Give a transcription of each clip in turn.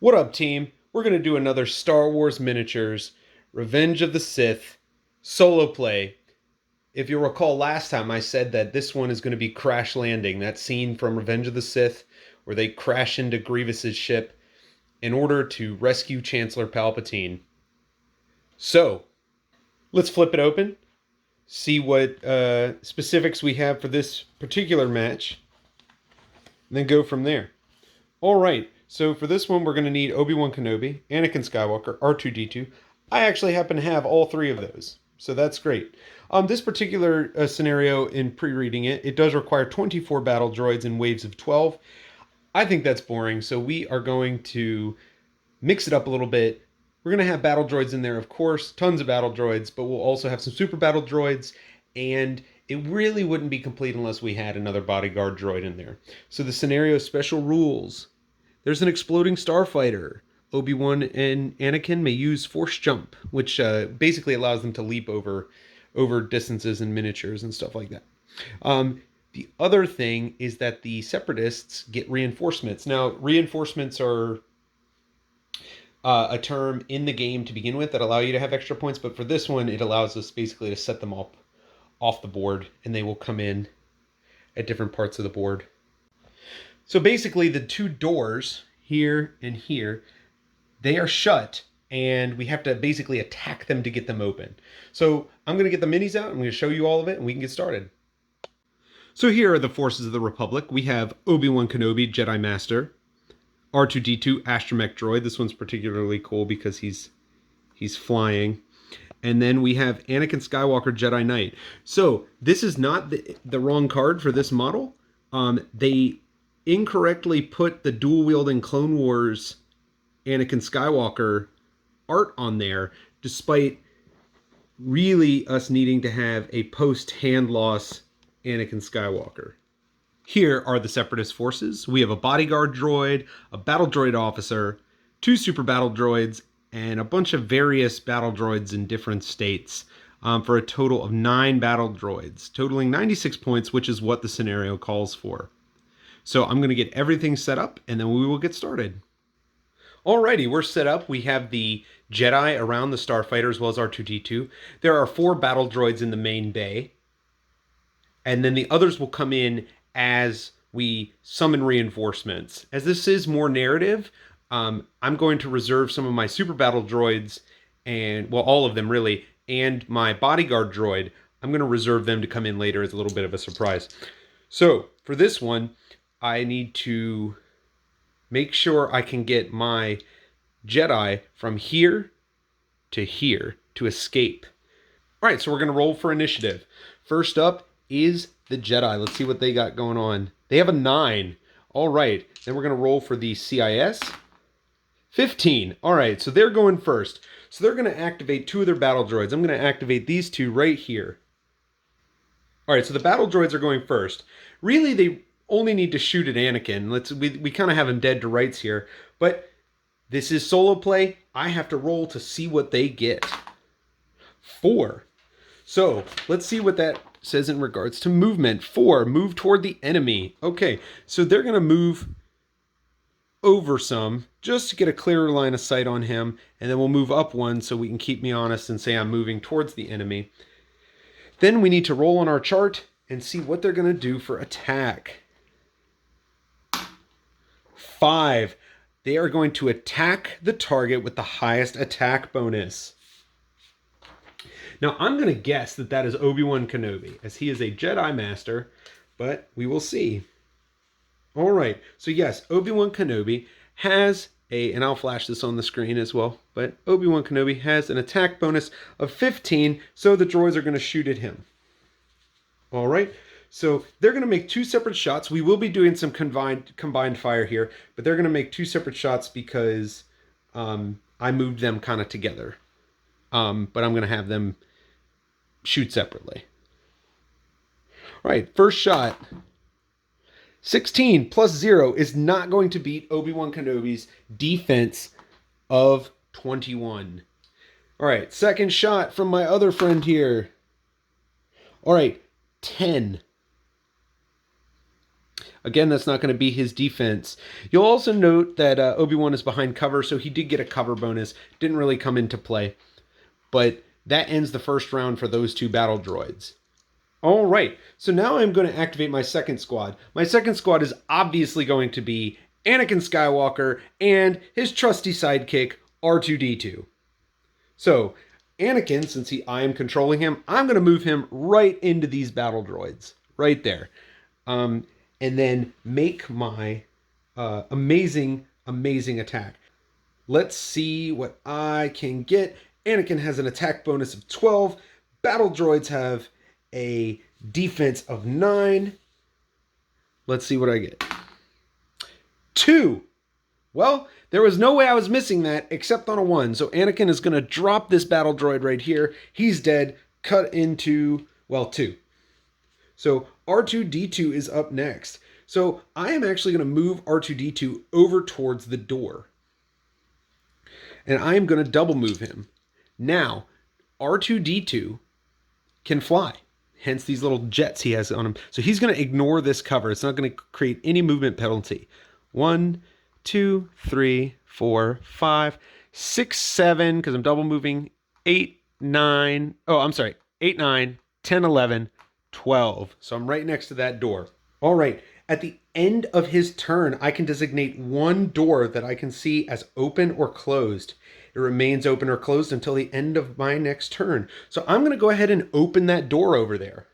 What up, team? We're going to do another Star Wars Miniatures Revenge of the Sith solo play. If you'll recall last time, I said that this one is going to be Crash Landing, that scene from Revenge of the Sith where they crash into Grievous's ship in order to rescue Chancellor Palpatine. So, let's flip it open, see what specifics we have for this particular match, and then go from there. Alright, so for this one we're going to need Obi-Wan Kenobi, Anakin Skywalker, R2-D2. I actually happen to have all three of those, so that's great. This particular scenario, in pre-reading it, it does require 24 battle droids in waves of 12. I think that's boring, so we are going to mix it up a little bit. We're going to have battle droids in there, of course, tons of battle droids, but we'll also have some super battle droids, and it really wouldn't be complete unless we had another bodyguard droid in there. So the scenario special rules. There's an exploding starfighter. Obi-Wan and Anakin may use force jump, which basically allows them to leap over distances in miniatures and stuff like that. The other thing is that the Separatists get reinforcements. Now, reinforcements are a term in the game to begin with that allow you to have extra points, but for this one, it allows us basically to set them up off the board, and they will come in at different parts of the board. So basically, the two doors, here and here, they are shut, and we have to basically attack them to get them open. So I'm going to get the minis out, I'm going to show you all of it, and we can get started. So here are the forces of the Republic. We have Obi-Wan Kenobi, Jedi Master, R2-D2, Astromech Droid. This one's particularly cool because he's flying. And then we have Anakin Skywalker, Jedi Knight. So this is not the wrong card for this model. They incorrectly put the dual-wielding Clone Wars Anakin Skywalker art on there, despite really us needing to have a post-hand loss Anakin Skywalker. Here are the Separatist forces. We have a bodyguard droid, a battle droid officer, 2 super battle droids, and a bunch of various battle droids in different states, for a total of 9 battle droids, totaling 96 points, which is what the scenario calls for. So I'm going to get everything set up, and then we will get started. Alrighty, we're set up. We have the Jedi around the starfighter as well as R2-D2. There are 4 battle droids in the main bay, and then the others will come in as we summon reinforcements. As this is more narrative, I'm going to reserve some of my super battle droids, and, well, all of them really, and my bodyguard droid. I'm going to reserve them to come in later as a little bit of a surprise. So, for this one, I need to make sure I can get my Jedi from here to escape. All right, so we're going to roll for initiative. First up is the Jedi. Let's see what they got going on. They have a 9. All right, then we're going to roll for the CIS. 15. All right, so they're going first. So they're going to activate 2 of their battle droids. I'm going to activate these 2 right here. All right, so the battle droids are going first. Really, they only need to shoot at Anakin. We kind of have him dead to rights here, but this is solo play. I have to roll to see what they get. 4. So let's see what that says in regards to movement. 4, move toward the enemy. Okay, so they're going to move over some just to get a clearer line of sight on him, and then we'll move up 1 so we can keep me honest and say I'm moving towards the enemy. Then we need to roll on our chart and see what they're going to do for attack. 5. They are going to attack the target with the highest attack bonus. Now, I'm going to guess that that is Obi-Wan Kenobi, as he is a Jedi Master, but we will see. All right, so yes, Obi-Wan Kenobi has and I'll flash this on the screen as well, but Obi-Wan Kenobi has an attack bonus of 15, so the droids are going to shoot at him. All right, so they're going to make 2 separate shots. We will be doing some combined fire here, but they're going to make 2 separate shots because I moved them kind of together. But I'm going to have them shoot separately. All right, first shot. 16 plus 0 is not going to beat Obi-Wan Kenobi's defense of 21. All right, second shot from my other friend here. All right, 10. Again, that's not going to be his defense. You'll also note that Obi-Wan is behind cover, so he did get a cover bonus. Didn't really come into play. But that ends the first round for those two battle droids. All right, so now I'm going to activate my second squad. My second squad is obviously going to be Anakin Skywalker and his trusty sidekick, R2-D2. So, Anakin, since I am controlling him, I'm going to move him right into these battle droids. Right there. And then make my amazing attack. Let's see what I can get. Anakin has an attack bonus of 12. Battle droids have a defense of 9. Let's see what I get. 2. Well, there was no way I was missing that except on a 1. So Anakin is going to drop this battle droid right here. He's dead. Cut into, well, 2. So R2-D2 is up next. So I am actually going to move R2-D2 over towards the door. And I am going to double move him. Now, R2-D2 can fly. Hence these little jets he has on him. So he's going to ignore this cover. It's not going to create any movement penalty. 1, 2, 3, 4, 5, 6, 7, because I'm double moving. 8, 9. Oh, I'm sorry. 8, 9, 10, 11, 12. So I'm right next to that door. All right. At the end of his turn, I can designate one door that I can see as open or closed. It remains open or closed until the end of my next turn. So I'm going to go ahead and open that door over there.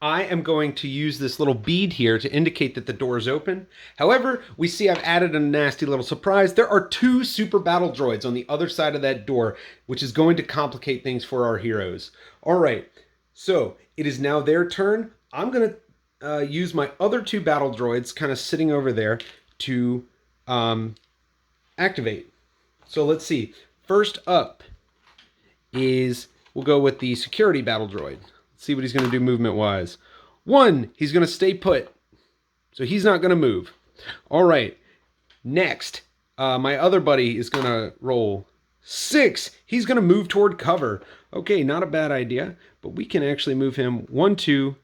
I am going to use this little bead here to indicate that the door is open. However, we see I've added a nasty little surprise. There are 2 super battle droids on the other side of that door, which is going to complicate things for our heroes. All right, so it is now their turn. I'm going to use my other 2 battle droids kind of sitting over there to activate. So let's see. First up is, we'll go with the security battle droid. Let's see what he's going to do movement-wise. 1, he's going to stay put. So he's not going to move. All right. Next, my other buddy is going to roll 6. He's going to move toward cover. Okay, not a bad idea. But we can actually move him 1, 2,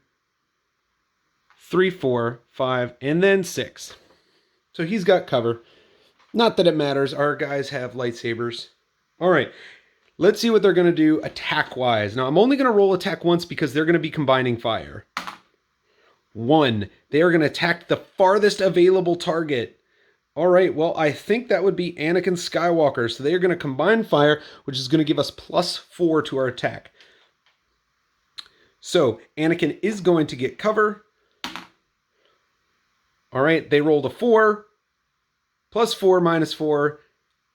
3, 4, 5, and then 6. So he's got cover. Not that it matters. Our guys have lightsabers. All right, let's see what they're going to do attack-wise. Now, I'm only going to roll attack once because they're going to be combining fire. 1, they are going to attack the farthest available target. All right, well, I think that would be Anakin Skywalker. So they're going to combine fire, which is going to give us +4 to our attack. So Anakin is going to get cover. All right, they rolled a 4. +4 -4.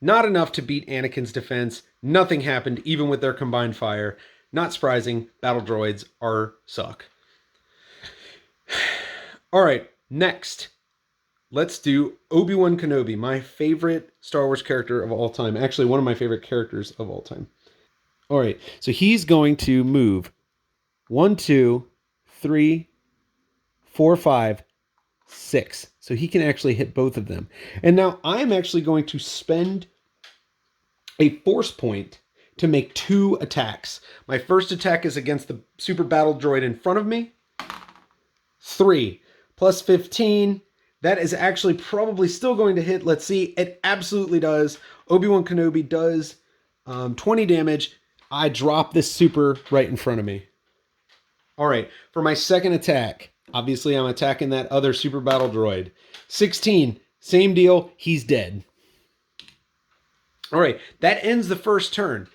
Not enough to beat Anakin's defense. Nothing happened, even with their combined fire. Not surprising, battle droids suck. All right, next. Let's do Obi-Wan Kenobi, my favorite Star Wars character of all time. Actually, one of my favorite characters of all time. All right, so he's going to move 1, 2, 3, 4, 5, 6. So he can actually hit both of them. And now I'm actually going to spend a force point to make 2 attacks. My first attack is against the super battle droid in front of me. 3 +15. That is actually probably still going to hit. Let's see. It absolutely does. Obi-Wan Kenobi does 20 damage. I drop this super right in front of me. All right. For my second attack, obviously I'm attacking that other super battle droid. 16. Same deal. He's dead. All right, that ends the first turn.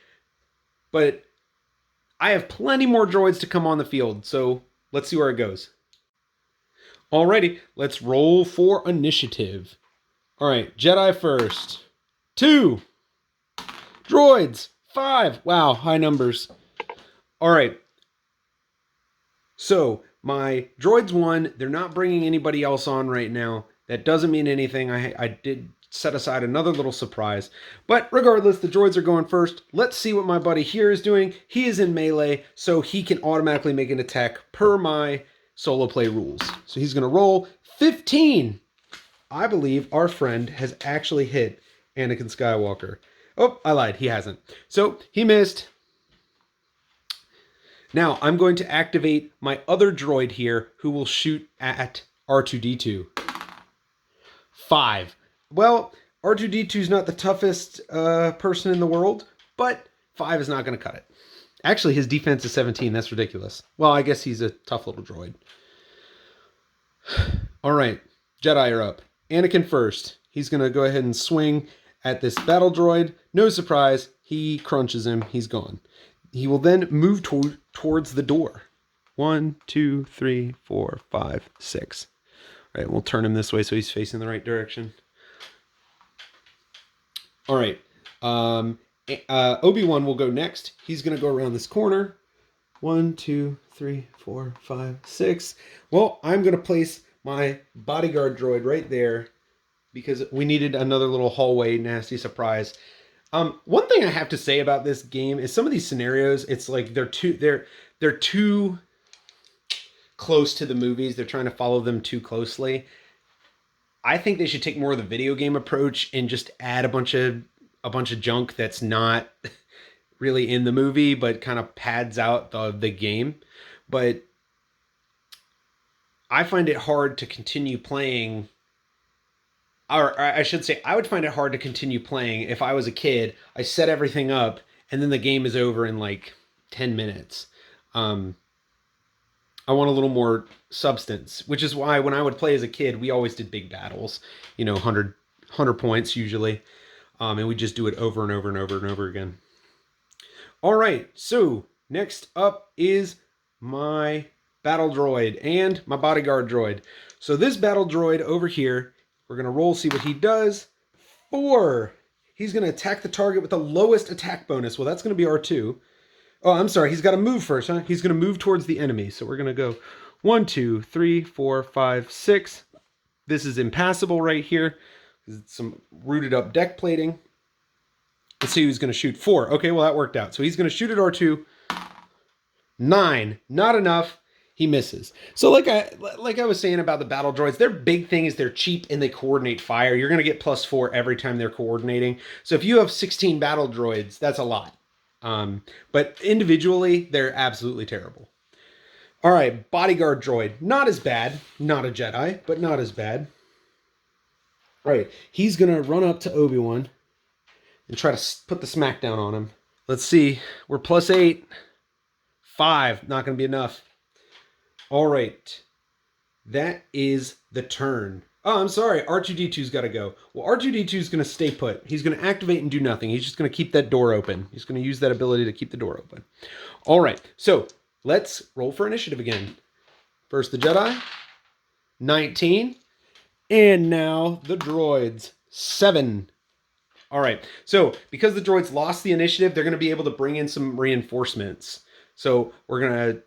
But I have plenty more droids to come on the field, so let's see where it goes. Alrighty, let's roll for initiative. All right, Jedi first. 2. Droids. 5. Wow, high numbers. All right. So my droids won. They're not bringing anybody else on right now. That doesn't mean anything. I did set aside another little surprise. But regardless, the droids are going first. Let's see what my buddy here is doing. He is in melee, so he can automatically make an attack per my solo play rules. So he's going to roll 15. I believe our friend has actually hit Anakin Skywalker. Oh, I lied. He hasn't. So he missed. Now I'm going to activate my other droid here who will shoot at R2-D2. 5. Well, R2-D2 is not the toughest person in the world, but 5 is not going to cut it. Actually, his defense is 17. That's ridiculous. Well, I guess he's a tough little droid. All right, Jedi are up. Anakin first. He's going to go ahead and swing at this battle droid. No surprise, he crunches him. He's gone. He will then move towards the door. 1, 2, 3, 4, 5, 6. All right, we'll turn him this way so he's facing the right direction. All right. Obi-Wan will go next. He's going to go around this corner. 1, 2, 3, 4, 5, 6. Well, I'm going to place my bodyguard droid right there because we needed another little hallway nasty surprise. One thing I have to say about this game is some of these scenarios, it's like they're too close to the movies. They're trying to follow them too closely. I think they should take more of the video game approach and just add a bunch of junk that's not really in the movie, but kind of pads out the game. But I find it hard to continue playing, or I should say, I would find it hard to continue playing if I was a kid. I set everything up, and then the game is over in like 10 minutes. I want a little more substance, which is why when I would play as a kid, we always did big battles, 100 points usually. And we just do it over and over and over and over again. All right, so next up is my battle droid and my bodyguard droid. So this battle droid over here, we're going to roll, see what he does. 4. He's going to attack the target with the lowest attack bonus. Well, that's going to be R2. Oh, I'm sorry. He's got to move first, huh? He's going to move towards the enemy. So we're going to go 1, 2, 3, 4, 5, 6. This is impassable right here. It's some rooted up deck plating. Let's see who's going to shoot. 4. Okay, well, that worked out. So he's going to shoot at R2. 9. Not enough. He misses. So like I was saying about the battle droids, their big thing is they're cheap and they coordinate fire. You're going to get +4 every time they're coordinating. So if you have 16 battle droids, that's a lot. But individually, they're absolutely terrible. All right, bodyguard droid. Not as bad. Not a Jedi, but not as bad. All right, he's going to run up to Obi-Wan and try to put the smackdown on him. Let's see. We're +8. 5. Not going to be enough. All right. That is the turn. Oh, I'm sorry. R2-D2's got to go. Well, R2-D2's going to stay put. He's going to activate and do nothing. He's just going to keep that door open. He's going to use that ability to keep the door open. All right. So let's roll for initiative again. First the Jedi. 19. And now the droids. 7. All right. So because the droids lost the initiative, they're going to be able to bring in some reinforcements. So we're going to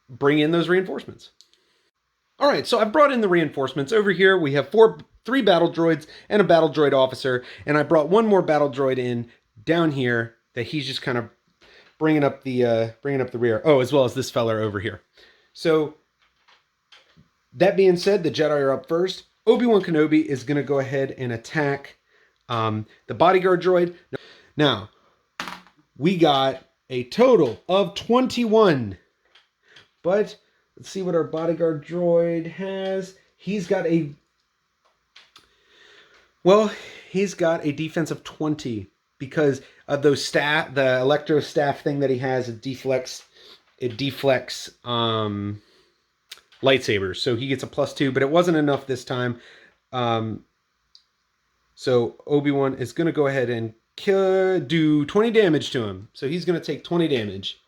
bring in those reinforcements. All right, so I've brought in the reinforcements. Over here, we have 3 battle droids and a battle droid officer, and I brought one more battle droid in down here that he's just kind of bringing up the rear. Oh, as well as this fella over here. So that being said, the Jedi are up first. Obi-Wan Kenobi is going to go ahead and attack the bodyguard droid. Now, we got a total of 21, but let's see what our bodyguard droid has. He's got a defense of 20 because of those the electro staff thing that he has. It deflects lightsabers, so he gets a +2. But it wasn't enough this time. So Obi-Wan is going to go ahead and do 20 damage to him. So he's going to take 20 damage.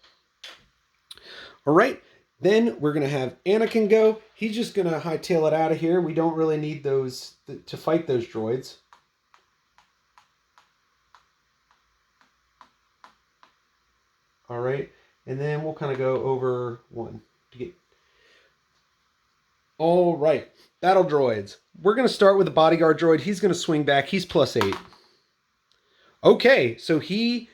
All right. Then we're going to have Anakin go. He's just going to hightail it out of here. We don't really need those to fight those droids. All right. And then we'll kind of go over 1 to get. All right. Battle droids. We're going to start with the bodyguard droid. He's going to swing back. He's +8. Okay. So he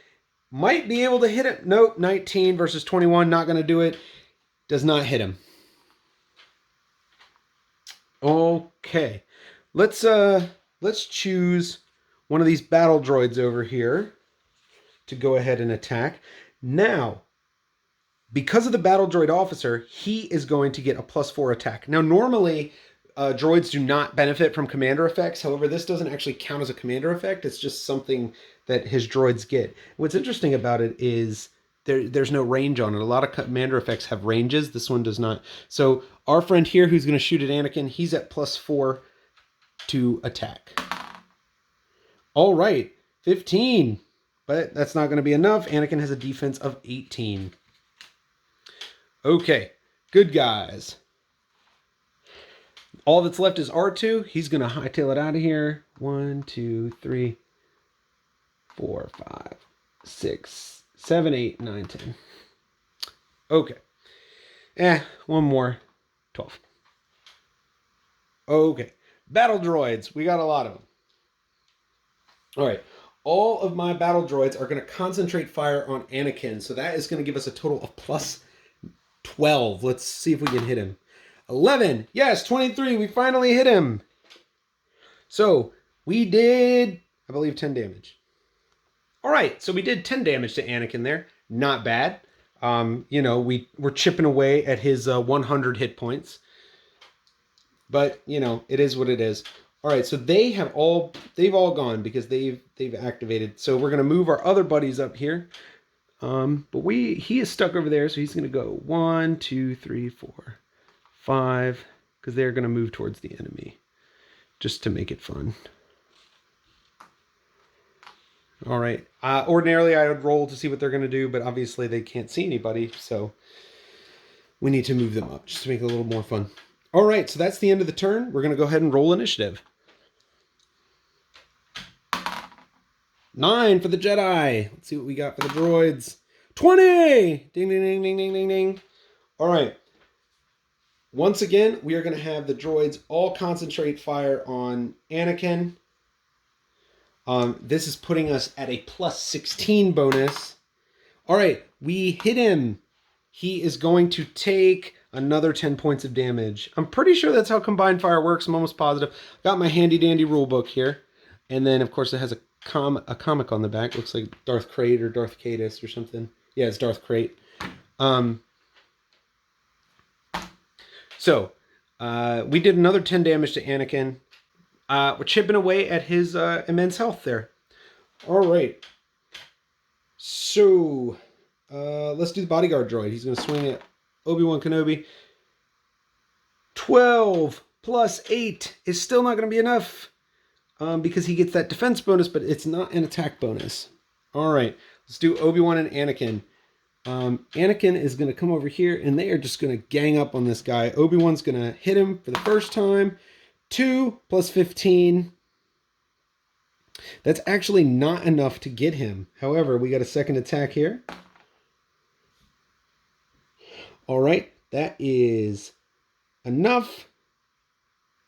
might be able to hit it. Nope. 19 versus 21. Not going to do it. Does not hit him. Okay. Let's choose one of these battle droids over here to go ahead and attack. Now, because of the battle droid officer, he is going to get a +4 attack. Now, normally, droids do not benefit from commander effects. However, this doesn't actually count as a commander effect. It's just something that his droids get. What's interesting about it is there's no range on it. A lot of commander effects have ranges. This one does not. So our friend here who's going to shoot at Anakin, he's at +4 to attack. All right, 15. But that's not going to be enough. Anakin has a defense of 18. Okay, good guys. All that's left is R2. He's going to hightail it out of here. 1, 2, 3, 4, 5, 6, 7, 8, 9, 10. Okay. One more. 12. Okay. Battle droids. We got a lot of them. All right. All of my battle droids are going to concentrate fire on Anakin. So that is going to give us a total of +12. Let's see if we can hit him. 11. Yes, 23. We finally hit him. So we did, I believe, 10 damage. All right. So we did 10 damage to Anakin there. Not bad. We're chipping away at his 100 hit points. But, it is what it is. All right, so they've all gone because they've activated. So we're gonna move our other buddies up here. But he is stuck over there, so he's gonna go 1, 2, 3, 4, 5, because they're gonna move towards the enemy, just to make it fun. All right. Ordinarily, I would roll to see what they're gonna do, but obviously they can't see anybody, so we need to move them up just to make it a little more fun. All right, so that's the end of the turn. We're gonna go ahead and roll initiative. 9 for the Jedi. Let's see what we got for the droids. 20! Ding, ding, ding, ding, ding, ding, ding. All right. Once again, we are going to have the droids all concentrate fire on Anakin. This is putting us at a +16 bonus. All right. We hit him. He is going to take another 10 points of damage. I'm pretty sure that's how combined fire works. I'm almost positive. Got my handy dandy rule book here. And then, of course, it has a comic on the back. Looks like Darth Crate or Darth Cadus or something. Yeah, it's Darth Crate. So we did another 10 damage to Anakin. We're chipping away at his immense health there. All right. So let's do the bodyguard droid. He's going to swing at Obi-Wan Kenobi. 12 plus 8 is still not going to be enough. Because he gets that defense bonus, but it's not an attack bonus. All right, let's do Obi-Wan and Anakin. Anakin is going to come over here, and they are just going to gang up on this guy. Obi-Wan's going to hit him for the first time. 2 plus 15. That's actually not enough to get him. However, we got a second attack here. All right, that is enough.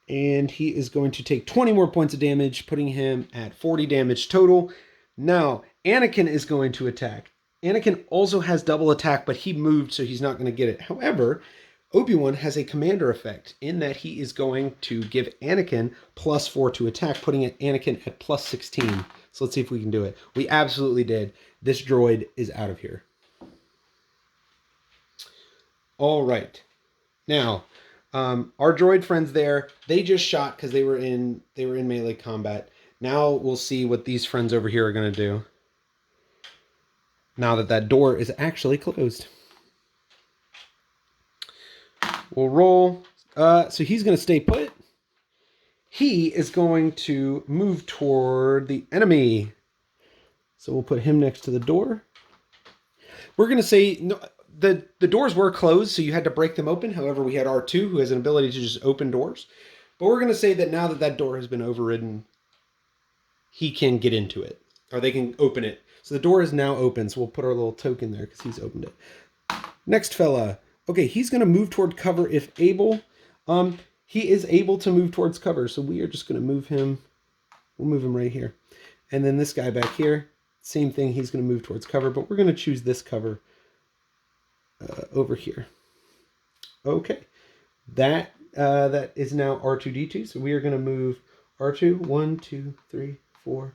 And he is going to take 20 more points of damage, putting him at 40 damage total. Now, Anakin is going to attack. Anakin also has double attack, but he moved, so he's not going to get it. However, Obi-Wan has a commander effect in that he is going to give Anakin +4 to attack, putting Anakin at +16. So let's see if we can do it. We absolutely did. This droid is out of here. All right. Now, our droid friends there, they just shot because they were in melee combat. Now we'll see what these friends over here are going to do. Now that door is actually closed. We'll roll. So he's going to stay put. He is going to move toward the enemy. So we'll put him next to the door. We're going to say... no. The doors were closed, so you had to break them open. However, we had R2, who has an ability to just open doors. But we're going to say that now that door has been overridden, he can get into it. Or they can open it. So the door is now open, so we'll put our little token there because he's opened it. Next fella. Okay, he's going to move toward cover if able. He is able to move towards cover, so we are just going to move him. We'll move him right here. And then this guy back here, same thing. He's going to move towards cover, but we're going to choose this cover. Over here. Okay, that is now R2-D2. So we are going to move R2. 1, 2, 3, 4,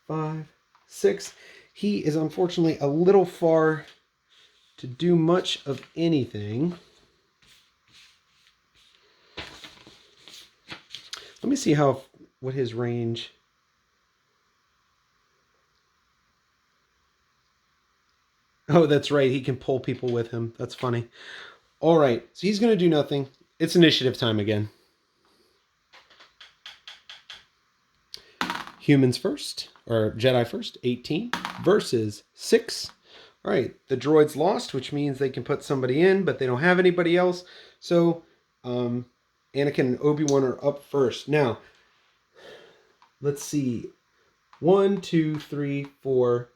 5, 6. He is unfortunately a little far to do much of anything. Let me see what his range. Oh, that's right. He can pull people with him. That's funny. All right. So he's going to do nothing. It's initiative time again. Humans first, or Jedi first, 18 versus 6. All right. The droids lost, which means they can put somebody in, but they don't have anybody else. So Anakin and Obi-Wan are up first. Now, let's see. 1, 2, 3, 4,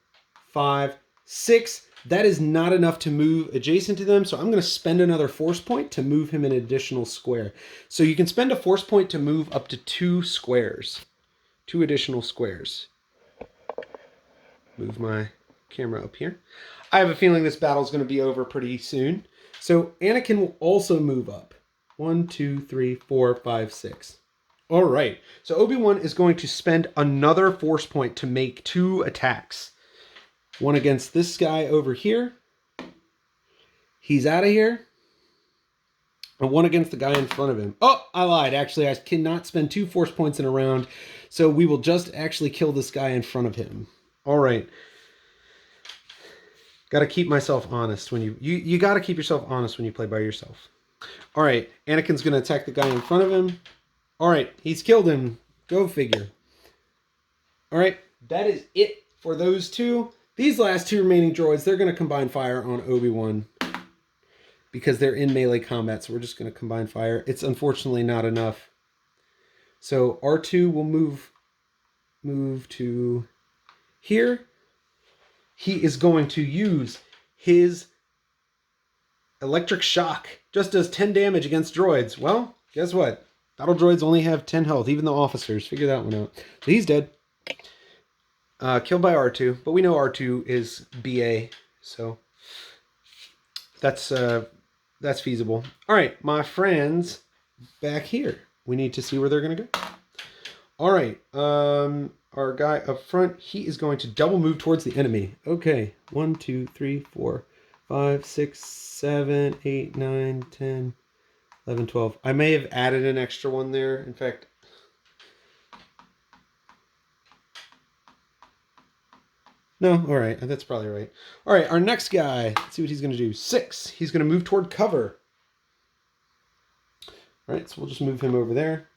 5, 6. That is not enough to move adjacent to them, so I'm going to spend another force point to move him an additional square. So you can spend a force point to move up to 2 squares. 2 additional squares. Move my camera up here. I have a feeling this battle is going to be over pretty soon. So Anakin will also move up. 1, 2, 3, 4, 5, 6. All right. So Obi-Wan is going to spend another force point to make 2 attacks. One against this guy over here. He's out of here. And one against the guy in front of him. Oh, I lied. Actually, I cannot spend 2 force points in a round. So we will just actually kill this guy in front of him. All right. Got to keep myself honest when you got to keep yourself honest when you play by yourself. All right. Anakin's going to attack the guy in front of him. All right. He's killed him. Go figure. All right. That is it for those 2. These last 2 remaining droids, they're going to combine fire on Obi-Wan because they're in melee combat, so we're just going to combine fire. It's unfortunately not enough. So R2 will move to here. He is going to use his electric shock. Just does 10 damage against droids. Well, guess what? Battle droids only have 10 health, even the officers. Figure that one out. So he's dead. Killed by R2, but we know R2 is BA, so that's feasible. All right, my friends, back here. We need to see where they're going to go. All right, our guy up front, he is going to double move towards the enemy. Okay, 1, 2, 3, 4, 5, 6, 7, 8, 9, 10, 11, 12. I may have added an extra one there. In fact, no, all right, that's probably right. All right, our next guy, let's see what he's going to do. 6, he's going to move toward cover. All right, so we'll just move him over there.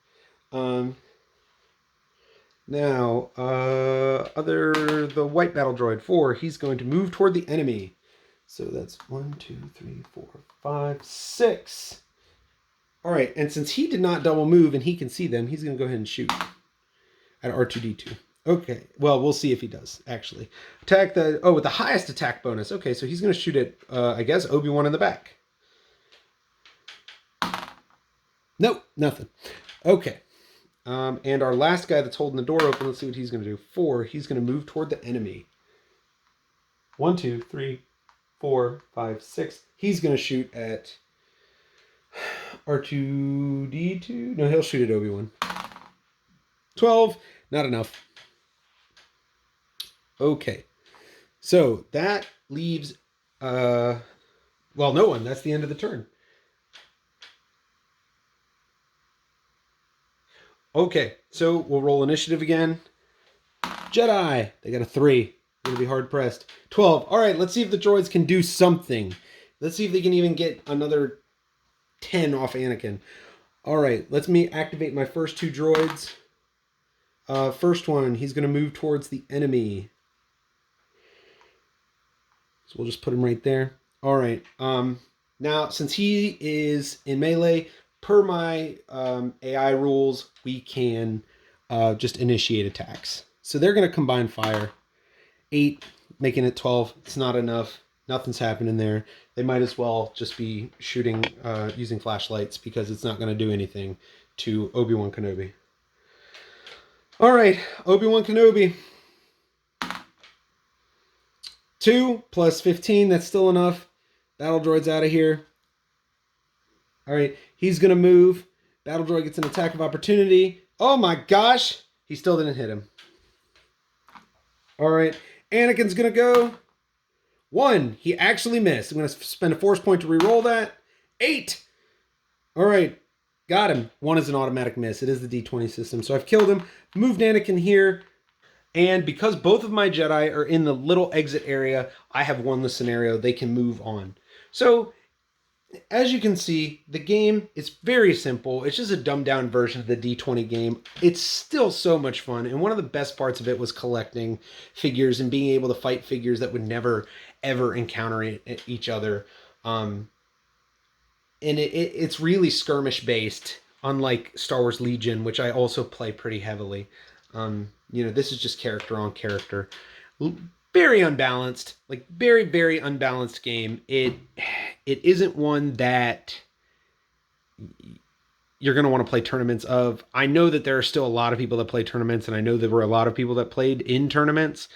Now, the white battle droid, 4, he's going to move toward the enemy. So that's 1, 2, 3, 4, 5, 6. All right, and since he did not double move and he can see them, he's going to go ahead and shoot at R2-D2. Okay, well, we'll see if he does, actually. Attack with the highest attack bonus. Okay, so he's going to shoot at, I guess, Obi-Wan in the back. Nope, nothing. Okay. And our last guy that's holding the door open, let's see what he's going to do. 4, he's going to move toward the enemy. 1, 2, 3, 4, 5, 6. He's going to shoot at R2-D2. No, he'll shoot at Obi-Wan. 12, not enough. Okay. So that leaves, well, no one. That's the end of the turn. Okay, so we'll roll initiative again. Jedi, they got a 3. Going to be hard pressed. 12. All right, let's see if the droids can do something. Let's see if they can even get another 10 off Anakin. All right, let me activate my first 2 droids. First one, he's going to move towards the enemy. So we'll just put him right there. All right. Now, since he is in melee, per my AI rules, we can just initiate attacks. So they're going to combine fire. 8, making it 12. It's not enough. Nothing's happening there. They might as well just be shooting using flashlights because it's not going to do anything to Obi-Wan Kenobi. All right, Obi-Wan Kenobi. 2 plus 15, that's still enough. Battle droid's out of here. All right, he's going to move. Battle droid gets an attack of opportunity. Oh my gosh, he still didn't hit him. All right, Anakin's going to go. 1, he actually missed. I'm going to spend a force point to re-roll that. 8. All right, Got him. 1 is an automatic miss. It is the D20 system. So I've killed him, moved Anakin here, and because both of my Jedi are in the little exit area, I have won the scenario. They can move on. So as you can see, the game is very simple. It's just a dumbed down version of the D20 game. It's still so much fun. And one of the best parts of it was collecting figures and being able to fight figures that would never, ever encounter each other. And it's really skirmish based, unlike Star Wars Legion, which I also play pretty heavily. This is just character on character. Very unbalanced, like very, very unbalanced game. It isn't one that you're going to want to play tournaments of. I know that there are still a lot of people that play tournaments, and I know there were a lot of people that played in tournaments.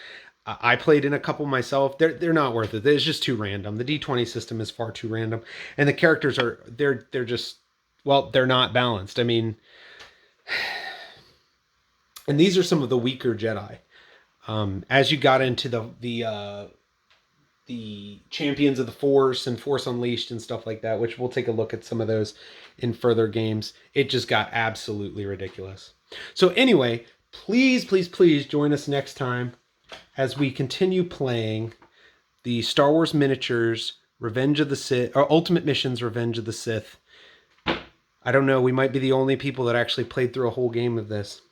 I played in a couple myself. They're not worth it. It's just too random. The D20 system is far too random, and the characters they're just, well, they're not balanced. I mean, and these are some of the weaker Jedi. As you got into the Champions of the Force and Force Unleashed and stuff like that, which we'll take a look at some of those in further games, it just got absolutely ridiculous. So anyway, please, please, please join us next time as we continue playing the Star Wars Miniatures Revenge of the Sith, or Ultimate Missions Revenge of the Sith. I don't know, we might be the only people that actually played through a whole game of this.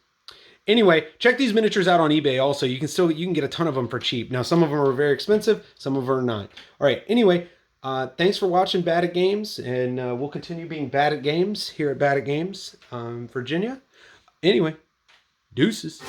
Anyway, check these miniatures out on eBay also. You can get a ton of them for cheap. Now, some of them are very expensive, some of them are not. All right, anyway, thanks for watching Bad at Games, and we'll continue being bad at games here at Bad at Games, Virginia. Anyway, deuces.